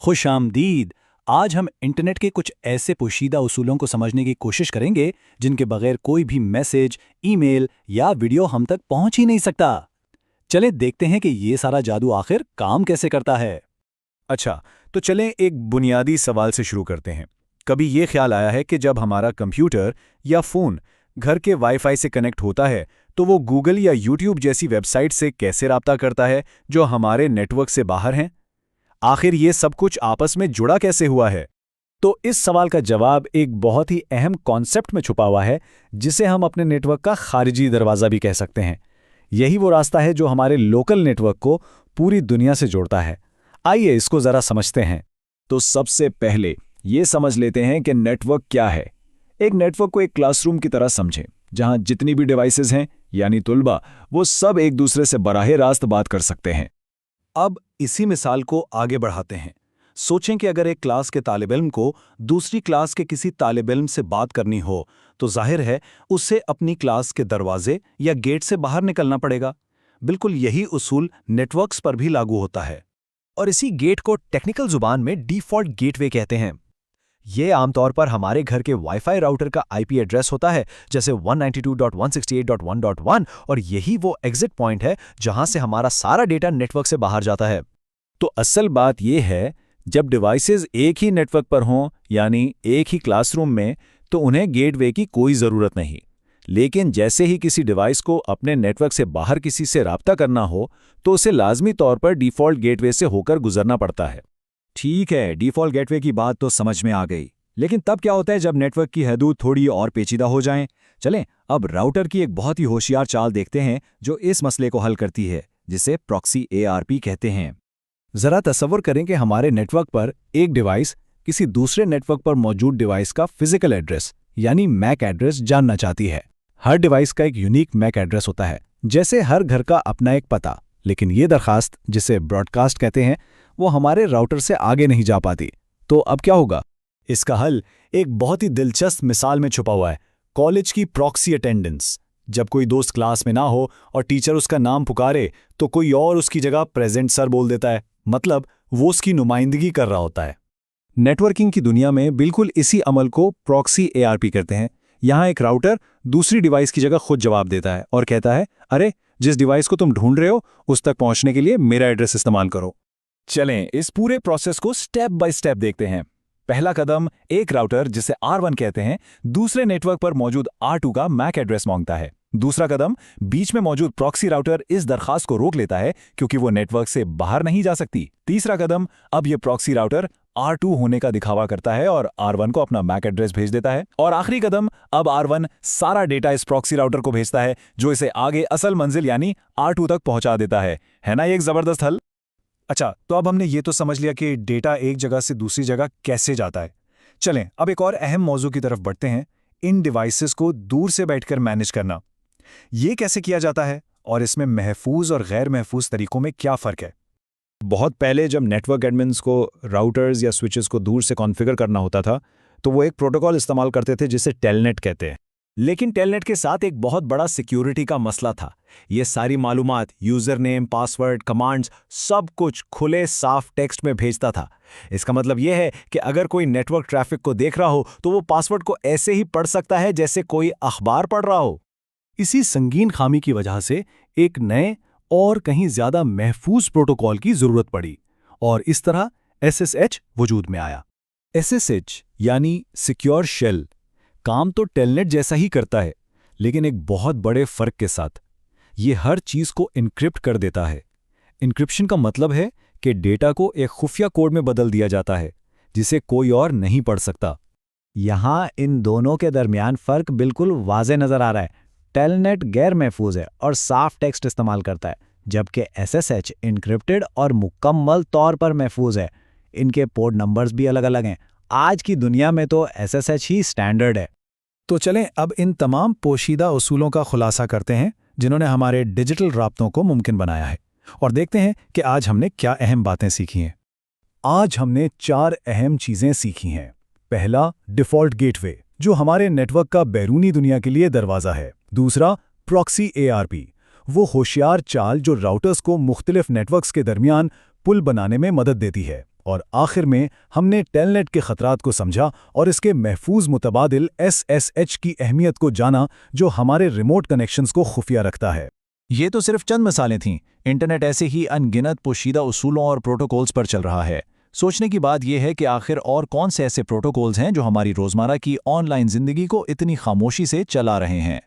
खुश आमदीद। आज हम इंटरनेट के कुछ ऐसे पोशीदा उसूलों को समझने की कोशिश करेंगे जिनके बगैर कोई भी मैसेज, ईमेल या वीडियो हम तक पहुंच ही नहीं सकता। चले देखते हैं कि ये सारा जादू आखिर काम कैसे करता है। अच्छा, तो चलें एक बुनियादी सवाल से शुरू करते हैं। कभी ये ख्याल आया है कि जब हमारा कंप्यूटर या फ़ोन घर के वाईफाई से कनेक्ट होता है तो वो गूगल या यूट्यूब जैसी वेबसाइट से कैसे राब्ता करता है जो हमारे नेटवर्क से बाहर हैं? आखिर ये सब कुछ आपस में जुड़ा कैसे हुआ है? तो इस सवाल का जवाब एक बहुत ही अहम कॉन्सेप्ट में छुपा हुआ है, जिसे हम अपने नेटवर्क का खारिजी दरवाज़ा भी कह सकते हैं। यही वो रास्ता है जो हमारे लोकल नेटवर्क को पूरी दुनिया से जोड़ता है। आइए इसको ज़रा समझते हैं। तो सबसे पहले ये समझ लेते हैं कि नेटवर्क क्या है। एक नेटवर्क को एक क्लासरूम की तरह समझें, जहां जितनी भी डिवाइसेस हैं यानी तुलबा, वो सब एक दूसरे से बराहे रास्त बात कर सकते हैं। अब इसी मिसाल को आगे बढ़ाते हैं। सोचें कि अगर एक क्लास के तालिब-इल्म को दूसरी क्लास के किसी तालिब-इल्म से बात करनी हो तो जाहिर है उसे अपनी क्लास के दरवाजे या गेट से बाहर निकलना पड़ेगा। बिल्कुल यही उसूल नेटवर्क्स पर भी लागू होता है। और इसी गेट को टेक्निकल जुबान में डिफ़ॉल्ट गेटवे कहते हैं। ये आमतौर पर हमारे घर के वाईफाई राउटर का आईपी एड्रेस होता है, जैसे 192.168.1.1, और यही वो एग्जिट पॉइंट है जहां से हमारा सारा डेटा नेटवर्क से बाहर जाता है। तो असल बात यह है, जब डिवाइसेस एक ही नेटवर्क पर हों यानी एक ही क्लासरूम में, तो उन्हें गेटवे की कोई ज़रूरत नहीं। लेकिन जैसे ही किसी डिवाइस को अपने नेटवर्क से बाहर किसी से राब्ता करना हो तो उसे लाजमी तौर पर डिफ़ॉल्ट गेटवे से होकर गुजरना पड़ता है। ठीक है, डिफ़ॉल्ट गेटवे की बात तो समझ में आ गई, लेकिन तब क्या होता है जब नेटवर्क की हदूद थोड़ी और पेचीदा हो जाएं? चलें अब राउटर की एक बहुत ही होशियार चाल देखते हैं जो इस मसले को हल करती है, जिसे प्रॉक्सी ARP कहते हैं। ज़रा तसव्वुर करें कि हमारे नेटवर्क पर एक डिवाइस किसी दूसरे नेटवर्क पर मौजूद डिवाइस का फिजिकल एड्रेस यानी मैक एड्रेस जानना चाहती है। हर डिवाइस का एक यूनिक मैक एड्रेस होता है, जैसे हर घर का अपना एक पता। लेकिन ये दरखास्त, जिसे ब्रॉडकास्ट कहते हैं, वो हमारे राउटर से आगे नहीं जा पाती। तो अब क्या होगा? इसका हल एक बहुत ही दिलचस्प मिसाल में छुपा हुआ है, कॉलेज की प्रॉक्सी अटेंडेंस। जब कोई दोस्त क्लास में ना हो और टीचर उसका नाम पुकारे तो कोई और उसकी जगह प्रेजेंट सर बोल देता है, मतलब वो उसकी नुमाइंदगी कर रहा होता है। नेटवर्किंग की दुनिया में बिल्कुल इसी अमल को प्रॉक्सी ARP कहते हैं। यहाँ एक राउटर दूसरी डिवाइस की जगह खुद जवाब देता है और कहता है, अरे जिस डिवाइस को तुम ढूंढ रहे हो उस तक पहुंचने के लिए मेरा एड्रेस इस्तेमाल करो। चलें इस पूरे प्रोसेस को स्टेप बाय स्टेप देखते हैं। पहला कदम, एक राउटर जिसे R1 कहते हैं दूसरे नेटवर्क पर मौजूद R2 का मैक एड्रेस मांगता है। दूसरा कदम, बीच में मौजूद प्रॉक्सी राउटर इस दरखास्त को रोक लेता है क्योंकि वो नेटवर्क से बाहर नहीं जा सकती। तीसरा कदम, अब ये प्रॉक्सी राउटर R2 होने का दिखावा करता है और R1 को अपना मैक एड्रेस भेज देता है। और आखिरी कदम, अब R1 सारा डेटा इस प्रॉक्सी राउटर को भेजता है जो इसे आगे असल मंजिल यानी R2 तक पहुंचा देता है। है ना ये एक जबरदस्त हल? अच्छा, तो अब हमने ये तो समझ लिया कि डेटा एक जगह से दूसरी जगह कैसे जाता है। चलें अब एक और अहम मौजू की तरफ बढ़ते हैं, इन डिवाइसेस को दूर से बैठकर मैनेज करना। ये कैसे किया जाता है और इसमें महफूज और गैर महफूज तरीकों में क्या फ़र्क है? बहुत पहले जब नेटवर्क एडमिन्स को राउटर्स या स्विचेस को दूर से कॉन्फ़िगर करना होता था तो वो एक प्रोटोकॉल इस्तेमाल करते थे जिसे टेलनेट कहते हैं। लेकिन टेलनेट के साथ एक बहुत बड़ा सिक्योरिटी का मसला था। ये सारी मालूमात, यूज़र नेम, पासवर्ड, कमांड्स, सब कुछ खुले साफ टेक्स्ट में भेजता था। इसका मतलब यह है कि अगर कोई नेटवर्क ट्रैफिक को देख रहा हो तो वो पासवर्ड को ऐसे ही पढ़ सकता है जैसे कोई अखबार पढ़ रहा हो। इसी संगीन खामी की वजह से एक नए और कहीं ज्यादा महफूज प्रोटोकॉल की जरूरत पड़ी और इस तरह SSH वजूद में आया। SSH यानी सिक्योर शेल काम तो टेलनेट जैसा ही करता है, लेकिन एक बहुत बड़े फर्क के साथ। ये हर चीज को इनक्रिप्ट कर देता है। इनक्रिप्शन का मतलब है कि डेटा को एक खुफिया कोड में बदल दिया जाता है जिसे कोई और नहीं पढ़ सकता। यहाँ इन दोनों के दरमियान फर्क बिल्कुल वाज़े नजर आ रहा है। टेलनेट गैर महफूज है और साफ टेक्स्ट इस्तेमाल करता है, जबकि SSH इनक्रिप्टेड और मुकम्मल तौर पर महफूज है। इनके पोर्ट नंबर्स भी अलग अलग हैं। आज की दुनिया में तो SSH ही स्टैंडर्ड है। तो चलें अब इन तमाम पोशीदा उसूलों का खुलासा करते हैं जिन्होंने हमारे डिजिटल राब्तों को मुमकिन बनाया है, और देखते हैं कि आज हमने क्या अहम बातें सीखी हैं। आज हमने 4 अहम चीज़ें सीखी हैं। पहला, डिफ़ॉल्ट गेटवे जो हमारे नेटवर्क का बैरूनी दुनिया के लिए दरवाज़ा है। दूसरा, प्रॉक्सी ARP वो होशियार चाल जो राउटर्स को मुख्तलिफ नेटवर्क्स के दरमियान पुल बनाने में मदद देती है। और आखिर में हमने टेलनेट के खतरात को समझा और इसके महफूज मुतबादिल SSH की अहमियत को जाना, जो हमारे रिमोट कनेक्शंस को खुफिया रखता है। ये तो सिर्फ चंद मिसालें थीं। इंटरनेट ऐसे ही अनगिनत पोशीदा उसूलों और प्रोटोकॉल्स पर चल रहा है। सोचने की बात यह है कि आखिर और कौन से ऐसे प्रोटोकॉल्स हैं जो हमारी रोज़मर्रा की ऑनलाइन ज़िंदगी को इतनी खामोशी से चला रहे हैं।